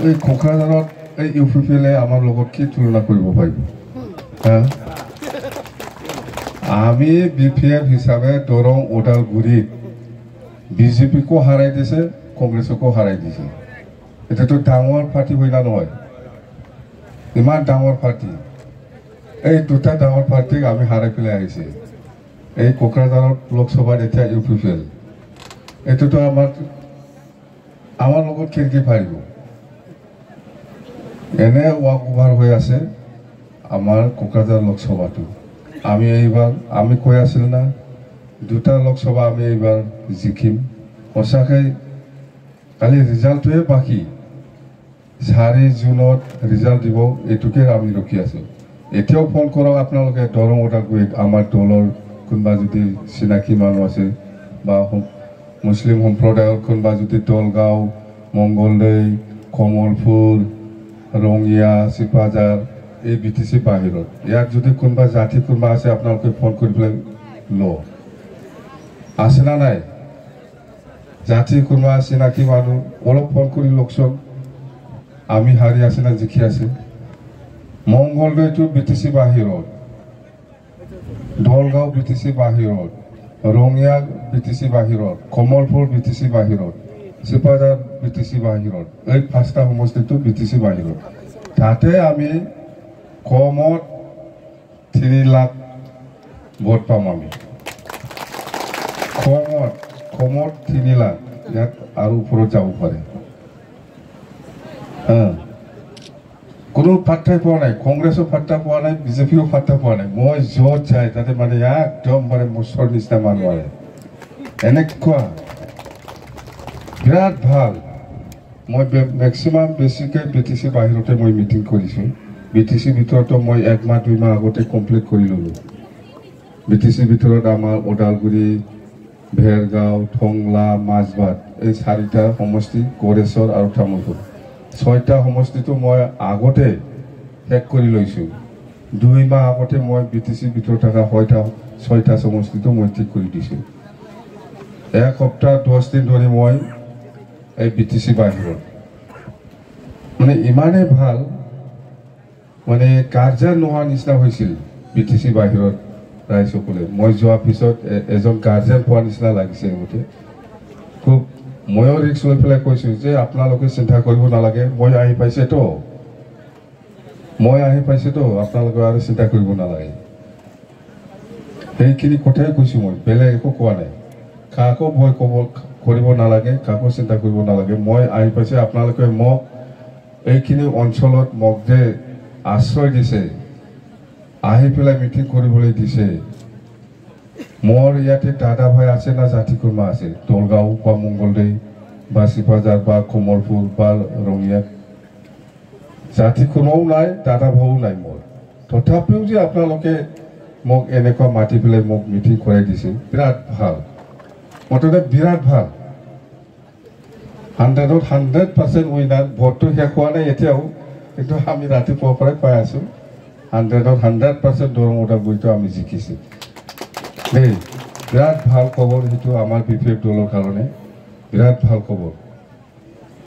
এই কোকৰাঝাৰত এই ইউপিপিএলে আমাৰ লগত কি তুলনা কৰিব পাৰিব আমি বিপিএফ হিচাপে দৰং ওদালগুৰিত বিজেপিকো হাৰাই দিছে কংগ্ৰেছকো হাৰাই দিছে এটাতো ডাঙৰ পাৰ্টি হয় না নহয় ইমান ডাঙৰ পাৰ্টি এই দুটা ডাঙৰ পাৰ্টিক আমি হাৰাই পেলাই আহিছে এই কোকৰাঝাৰত লোকসভাত এতিয়া ইউপিপিএল এইটোতো আমাৰ লগত কেনেকৈ পাৰিব এনে ৱাক ওভাৰ হৈ আছে আমাৰ কোকৰাঝাৰ লোকসভাটো আমি এইবাৰ আমি কৈ আছিল না দুটা লোকসভা আমি এইবাৰ জিকিম সঁচাকৈ কালি ৰিজাল্টটোৱে বাকী 4 জুনত ৰিজাল্ট দিব এইটোকে আমি ৰখি আছোঁ এতিয়াও ফোন কৰক আপোনালোকে দৰং ওদালগুৰিত আমাৰ দলৰ কোনোবা যদি চিনাকি মানুহ আছে বা মুছলিম সম্প্ৰদায়ৰ কোনোবা যদি দলগাঁও মংগলদৈ কমলপুৰ ৰঙিয়া চিপাজাৰ এই বিটিচি বাহিৰত ইয়াত যদি কোনোবা জাতি কোনোবা আছে আপোনালোকে ফোন কৰি পেলাই আছে না নাই জাতি কোনোবা চিনাকি মানুহ অলপ ফোন কৰি লওকচোন আমি হাৰি আছে না জিকি আছে মংগলদৈটো বিটিচি বাহিৰত দলগাঁও বিটিচি বাহিৰত ৰঙিয়া বিটিচি বাহিৰত কমলপুৰ বিটিচি বাহিৰত চিপাজাৰ বিটিচি বাহিৰত এই 5টা সমষ্টিটো বিটিচি বাহিৰত তাতে আমি কমত 3 লাখ ভোট পাম আমি কমত 3 লাখ ইয়াত আৰু ওপৰত যাব পাৰে কোনো পাত্তাই পোৱা নাই কংগ্ৰেছো পাত্তা পোৱা নাই বিজেপিও পাত্তা পোৱা নাই মই য'ত যাই তাতে মানে একদম মানে মুছৰ নিচিনা মানুহ আহে এনেকুৱা বিৰাট ভাল মই মেক্সিমাম বেছিকৈ বিটিচি বাহিৰতে মই মিটিং কৰিছোঁ বিটিচি ভিতৰতো মই 1 মাহ 2 মাহ আগতে কমপ্লিট কৰি ল'লোঁ বিটিচি ভিতৰত আমাৰ ওদালগুৰি ভেৰগাঁও থংলা মাজবাট এই 4টা সমষ্টি গড়েশ্বৰ আৰু তামুলপুৰ 6টা সমষ্টিটো মই আগতে শেষ কৰি লৈছোঁ 2 মাহ আগতে মই বিটিচি ভিতৰত থকা 6টা সমষ্টিটো মই ঠিক কৰি দিছোঁ 1 সপ্তাহ 10 দিন ধৰি মই এই বিটিচি বাহিৰত মানে ইমানেই ভাল মানে কাৰ্যা নোহোৱা নিচিনা হৈছিল বিটিচি বাহিৰত ৰাইজসকলে মই যোৱাৰ পিছত এজন গাৰ্জেন পোৱাৰ নিচিনা লাগিছে গতে খুব ময়ো ৰিক্স লৈ পেলাই কৈছোঁ যে আপোনালোকে চিন্তা কৰিব নালাগে মই আহি পাইছেতো আপোনালোকে আৰু চিন্তা কৰিব নালাগে সেইখিনি কথাই কৈছোঁ মই বেলেগ একো কোৱা নাই কাকো ভয় কৰিব নালাগে কাকো চিন্তা কৰিব নালাগে মই আহি পাইছে আপোনালোকে মোক এইখিনি অঞ্চলত মোক যে আশ্ৰয় দিছে আহি পেলাই মিটিং কৰিবলৈ দিছে মোৰ ইয়াতে দাদা ভাই আছে না জাতি কোনোবা আছে দলগাঁও বা মংগলদৈ বা চিপাজাৰ বা কমলপুৰ বা ৰঙিয়া জাতি কোনোও নাই দাদা ভাও নাই মোৰ তথাপিও যে আপোনালোকে মোক এনেকুৱা মাতি পেলাই মোক মিটিং কৰাই দিছে বিৰাট ভাল মুঠতে বিৰাট ভাল 100% উইনাৰ ভোটটো শেষ হোৱা নাই এতিয়াও কিন্তু আমি ৰাতিপুৱাৰ পৰাই পাই আছোঁ 100% দৰং ওদালগুৰিটো আমি জিকিছোঁ দেই বিৰাট ভাল খবৰ সেইটো আমাৰ বিপিএফ দলৰ কাৰণে বিৰাট ভাল খবৰ